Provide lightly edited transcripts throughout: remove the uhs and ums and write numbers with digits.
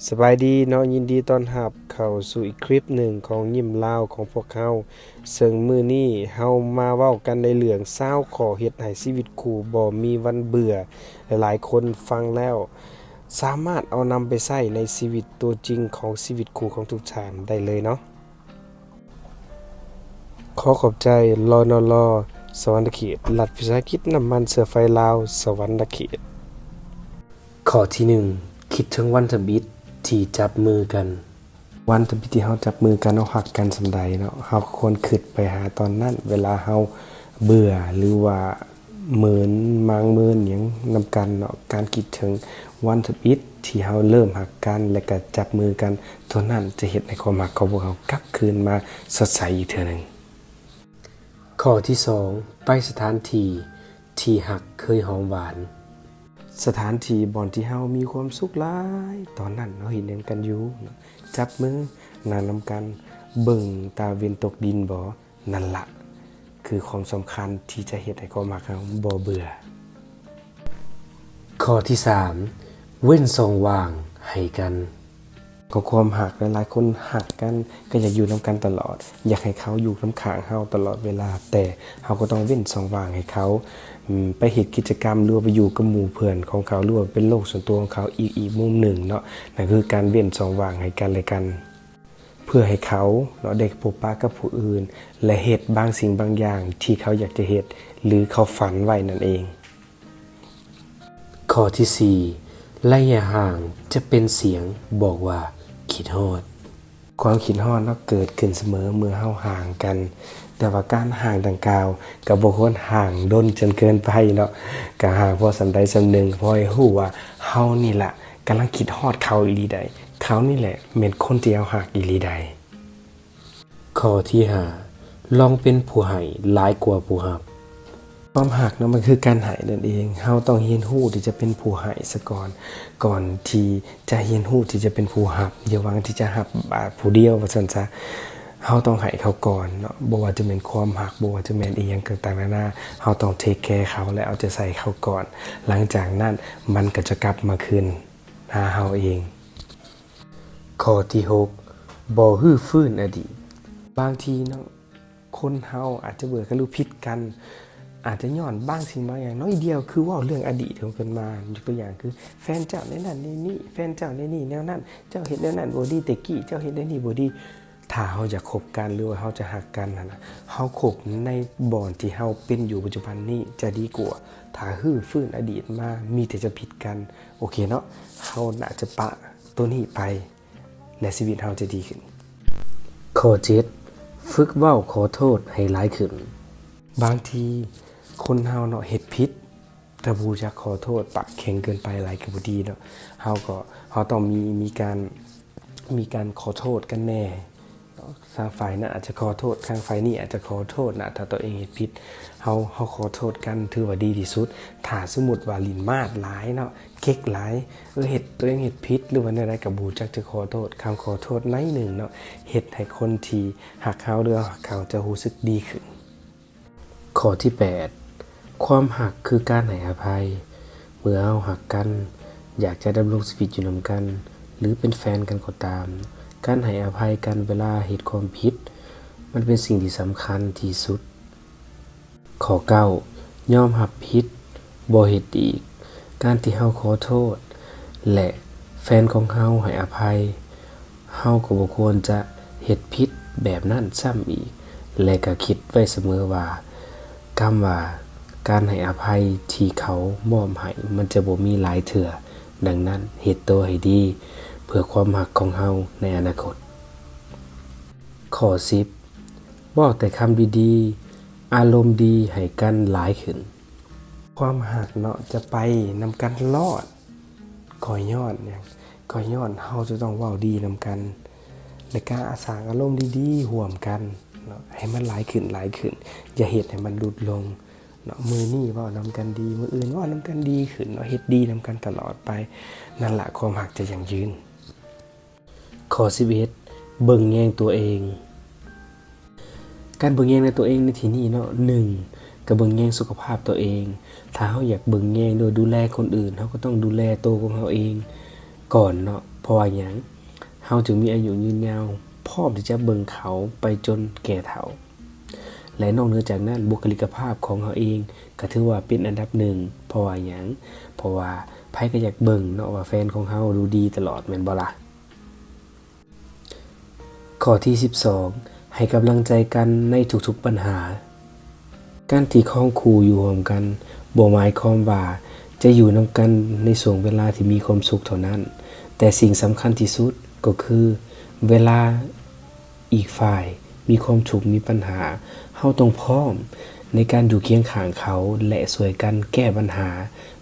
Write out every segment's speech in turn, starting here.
สบายดีเนาะยินดีต้อนรับเข้าสู่อีกคลิปหนึ่งของยิ้มลาวของพวกเฮาซึ่งมื้อนี้เฮามาเว้ากันในเรื่อง20ข้อเฮ็ดให้ชีวิตคู่บ่มีวันเบื่อหลายๆคนฟังแล้วสามารถเอานำไปใช้ในชีวิตตัวจริงของชีวิตคู่ของทุกท่านได้เลยเนาะขอขอบใจรนลสวรรณเขตรัฐวิสาหกิจน้ำมันเสือไฟลาวสวรรณเขตข้อที่1คิดถึงวันทบิดที่จับมือกันวันทบิดที่เฮาจับมือกันเฮาฮักกันส่ำใดเนาะเฮาควรคิดไปหาตอนนั้นเวลาเฮาเบื่อหรือว่าเหมือนมางเมินหยังนำกันเนาะการคิดถึงวันทบิดที่เฮาเริ่มฮักกันและก็จับมือกันตัวนั้นจะเฮ็ดให้ความรักของพวกเรากลับคืนมาสดใสอีกเทื่อนึงข้อที่2ไปสถานที่ที่ฮักเคยหอมหวานสถานที่บ่อนที่เฮามีความสุขหลายตอนนั้นเราเห็นหยังกันอยู่จับมือนั่งนำกันเบิ่งตาเวนตกดินบ่นั่นล่ะคือความสำคัญที่จะเฮ็ดให้ความรักเราบ่เบื่อข้อที่3เว้นช่องว่างให้กันก็ความหักหลายๆคนหักกันก็อยากอยู่นำกันตลอดอยากให้เขาอยู่นำข้างเฮาตลอดเวลาแต่เฮาก็ต้องเว้นช่องว่างให้เขาไปเฮ็ดกิจกรรมหรือว่าไปอยู่กับหมู่เพื่อนของเขาหรือว่าเป็นโลกส่วนตัวของเขาอีกมุมหนึ่งเนาะนั่นคือการเว้นช่องว่างให้กันและกันเพื่อให้เขาเนาะได้พบปะกับผู้อื่นและเฮ็ดบางสิ่งบางอย่างที่เขาอยากจะเฮ็ดหรือเขาฝันไว้นั่นเองข้อที่4ระยะห่างจะเป็นเสียงบอกว่าคิดฮอดความคิดฮอดเนาะเกิดขึ้นเสมอเมื่อเฮาห่างกันแต่ว่าการห่างดังกล่าวก็บ่ควรห่างดนจนเกินไปเนาะก็ห่างพอส่ำใดส่ำหนึ่งพอให้ฮู้ว่าเฮานี่ล่ะกำลังคิดฮอดเขาอีหลีใดเขานี่แหละแม่นคนที่เฮาฮักอีหลีใดข้อที่5ลองเป็นผู้ให้หลายกว่าผู้รับความหักเนาะมันคือการให้นั่นเองเฮาต้องเรียนรู้ที่จะเป็นผู้ให้ซะก่อนที่จะเรียนรู้ที่จะเป็นผู้รับอย่าหวังที่จะรับผู้เดียวว่าซั่นซะเฮาต้องให้เขาก่อนเนาะบ่ว่าจะเป็นความรักบ่ว่าจะแม่นอีหยังต่างๆนานาเฮาต้องเทคแคร์เขาและเอาใจใส่เขาก่อนหลังจากนั้นมันก็จะกลับมาคืนหาเฮาเองข้อที่6บ่ฮื้อฟื้นอดีตบางทีเนาะคนเฮาอาจจะเบื่อกันหรือผิดกันอาจจะย้อนบางสิ่งบางอย่างน้อยเดียวคือเว้าเรื่องอดีตของเพิ่นมายกตัวอย่างคือแฟนเจ้าในนั้นในนี้แฟนเจ้าในนี้แนวนั้นเจ้าเฮ็ดแนวนั้นบ่ดีแต่กี้เจ้าเฮ็ดแนวนี้บ่ดีถ้าเฮาจะคบกันหรือว่าเฮาจะฮักกันนั่นน่ะเฮาคบในบ่อนที่เฮาเป็นอยู่ปัจจุบันนี้จะดีกว่าถ้าฮื้อฟื้นอดีตมามีแต่จะผิดกันโอเคเนาะเฮาน่าจะปะตัวนี้ไปและชีวิตเฮาจะดีขึ้นข้อ7ฝึกเว้าขอโทษให้หลายขึ้นบางทีคนเฮาเนาะเฮ็ดผิดแต่บ่รู้จักขอโทษปากแข็งเกินไปหลายก็บ่ดีเนาะเฮาต้องมีการขอโทษกันแน่ทางฝ่ายนั้นอาจจะขอโทษทางฝ่ายนี้อาจจะขอโทษนะถ้าตัวเองเฮ็ดผิดเฮาขอโทษกันถือว่าดีที่สุดถ้าสมมุติว่าลิ้นมาดหลายเนาะเก๊กหลายเฮ็ดตัวเองเฮ็ดผิดหรือว่าแนวใดก็บ่รู้จักจะขอโทษคำขอโทษน้อยหนึ่งเนาะเฮ็ดให้คนที่ฮักเขาหรือฮักเขาจะรู้สึกดีขึ้นข้อที่8ความหักคือการให้อภัยเมื่อเฮาหักกันอยากจะดำรงชีวิตอยู่นำกันหรือเป็นแฟนกันก็ตามการให้อภัยกันเวลาเฮ็ดความผิดมันเป็นสิ่งที่สำคัญที่สุดข้อ9ยอมรับผิดบ่เฮ็ดอีกการที่เฮาขอโทษและแฟนของเฮาให้อภัยเฮาก็บ่ควรจะเฮ็ดผิดแบบนั้นซ้ำอีกและก็คิดไว้เสมอว่าคำว่าการให้อภัยที่เขามอบให้มันจะบ่มีหลายเทื่อดังนั้นเฮ็ดตัวให้ดีเพื่อความรักของเฮาในอนาคตข้อ10บอกแต่คำดีๆอารมณ์ดีให้กันหลายขึ้นความรักเนาะจะไปนำกันรอดก็ย้อนเฮาจะต้องเว้าดีนำกันและการสร้างอารมณ์ดีๆร่วมกันเนาะให้มันหลายขึ้นอย่าเฮ็ดให้มันลดลงเนาะมื้อนี้เว้านำกันดีมื้ออื่นเว้านำกันดีขึ้นเนาะเฮ็ดดีนำกันตลอดไปนั่นล่ะความรักจะยั่งยืนข้อ11เบิ่งแยงตัวเองการเบิ่งแยงในตัวเองในที่นี้เนาะ1ก็เบิ่งแยงสุขภาพตัวเองถ้าเฮาอยากเบิ่งแยงโดยดูแลคนอื่นเฮาก็ต้องดูแลตัวของเฮาเอง ก่อนเนาะเพราะว่าหยังเฮาจึงมีอายุยืนยาวพร้อมที่จะเบิ่งเขาไปจนแก่เฒ่าและนอกเหนือจากนั้นบุคลิกภาพของเฮาเองก็ถือว่าเป็นอันดับหนึ่งเพราะว่าหยังเพราะว่าไผก็อยากเบิ่งเนาะว่าแฟนของเฮาดูดีตลอดแม่นบ่ล่ะข้อที่12ให้กำลังใจกันในทุกๆปัญหาการที่ครองคู่อยู่ร่วมกันบ่หมายความว่าจะอยู่นำกันในช่วงเวลาที่มีความสุขเท่านั้นแต่สิ่งสำคัญที่สุดก็คือเวลาอีกฝ่ายมีความทุกข์มีปัญหาเฮาต้องพร้อมในการอยู่เคียงข้างเขาและช่วยกันแก้ปัญหา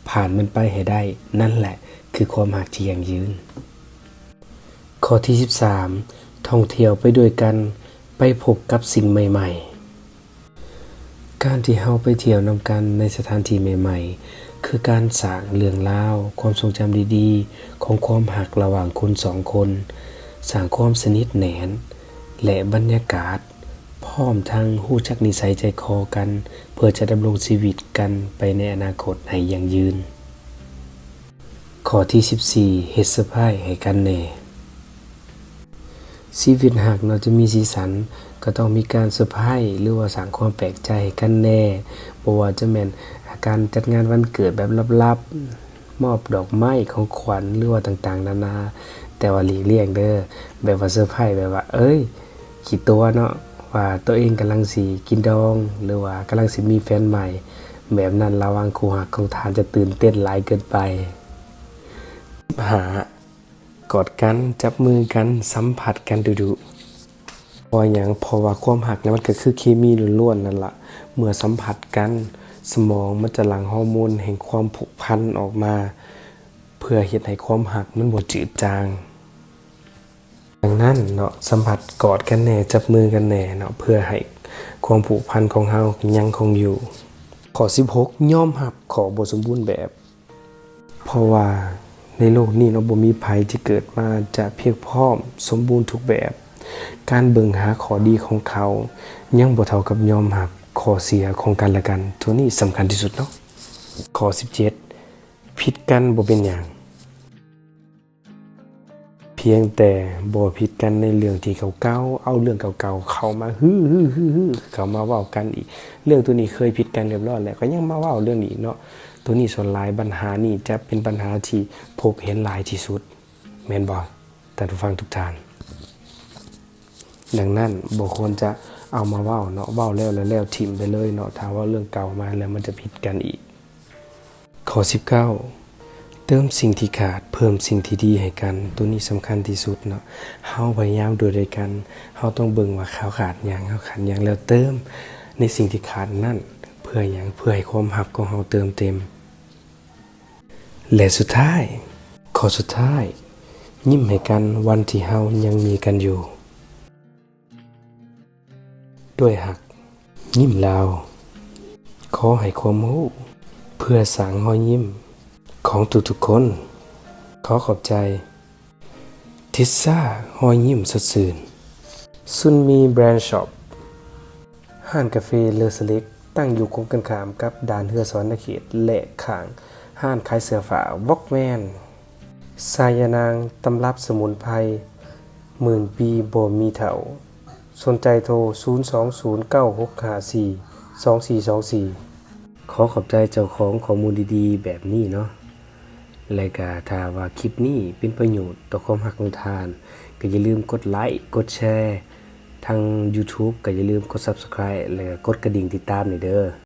ผ่านมันไปให้ได้นั่นแหละคือความรักที่ยั่งยืนข้อที่13ท่องเที่ยวไปด้วยกันไปพบกับสิ่งใหม่ๆการที่เฮาไปเที่ยวนำกันในสถานที่ใหม่ๆคือการสร้างเรื่องราวความทรงจำดีๆของความรักระหว่างคนสองคนสร้างความสนิทแนนและบรรยากาศพร้อมทั้งรู้จักนิสัยใจคอกันเพื่อจะดำรงชีวิตกันไปในอนาคตให้ยั่งยืนข้อที่14เฮ็ดเซอร์ไพรส์ให้กันแน่ชีวิตหากเราจะมีสีสันก็ต้องมีการเซอร์ไพรส์หรือว่าสร้างความแปลกใจให้กันแน่บ่ว่าจะแม่นการจัดงานวันเกิดแบบลับๆมอบดอกไม้ของขวัญหรือว่าต่างๆนานาแต่ว่าหลีกเลี่ยงเด้อแบบว่าเซอร์ไพรส์แบบว่าขี้ตัวเนาะว่าตัวเองกำลังสิกินดองหรือว่ากำลังสิมีแฟนใหม่แบบนั้นระวังคู่รักของท่านจะตื่นเต้นหลายเกินไปกอดกันจับมือกันสัมผัสกันดุๆเพราะหยังเพราะว่าความรักเนี่ยมันก็คือเคมีล้วนๆนั่นล่ะเมื่อสัมผัสกันสมองมันจะหลั่งฮอร์โมนแห่งความผูกพันออกมาเพื่อเฮ็ดให้ความรักมันบ่จืดจางดังนั้นเนาะสัมผัสกอดกันแน่จับมือกันแน่เนาะเพื่อให้ความผูกพันของเฮายังคงอยู่ข้อ16ยอมรับข้อบ่สมบูรณ์แบบเพราะว่าในโลกนี้เนาะบ่มีไผที่เกิดมาจะเพียงพร้อมสมบูรณ์ทุกแบบการเบิ่งหาข้อดีของเขายังบ่เท่ากับยอมรับข้อเสียของกันและกันตัวนี้สำคัญที่สุดเนาะข้อ17ผิดกันบ่เป็นหยังเพียงแต่บ่ผิดกันในเรื่องที่เก่าๆเอาเรื่องเก่าๆเข้ามาเขามาเว้ากันอีกเรื่องตัวนี้เคยผิดกันเรียบร้อยแล้วก็ยังมาเว้าเรื่องนี้เนาะตัวนี้ส่วนหลายปัญหานี่จะเป็นปัญหาที่พบเห็นหลายที่สุดแม่นบ่ท่านผู้ฟังทุกท่านดังนั้นบ่ควรจะเอามาเว้าเนาะเว้าแล้วทิ่มไปเลยเนาะถ้าว่าเรื่องเก่ามาแล้วมันจะผิดกันอีกข้อ19เติมสิ่งที่ขาดเพิ่มสิ่งที่ดีให้กันตัวนี้สำคัญที่สุดเนาะเฮาพยายามดูด้วยกันเฮาต้องเบิ่งว่าเขาขาดหยังเฮาขาดหยังแล้วเติมในสิ่งที่ขาดนั่นเพื่อหยังเพื่อให้ความรักของเฮาเติมเต็มและสุดท้ายข้อสุดท้ายยิ้มให้กันวันที่เฮายังมีกันอยู่ด้วยหักยิ้มลาวขอให้ความรู้เพื่อสร้างรอยยิ้มของทุกๆคนขอขอบใจทิสซ่ารอยยิ้มสดชื่นซุนมีแบรนด์ช็อปห้านกาแฟเลอสเล็กตั้งอยู่ตรงกันข้ามกับด่านเรือสวรรณเขตและข้างห้านขายเสื้อผ้าวอกแมนสายนางตำรับสมุนไพรหมื่นปีบ่มีเฒ่าสนใจโทร0209642424ขอขอบใจเจ้าของข้อมูลดีๆแบบนี้เนาะและก็ถ้าว่าคลิปนี้เป็นประโยชน์ต่อความรักของท่านก็อย่าลืมกดไลค์กดแชร์ทาง YouTube ก็อย่าลืมกด Subscribe และกดกระดิ่งติดตามหน่อยเด้อ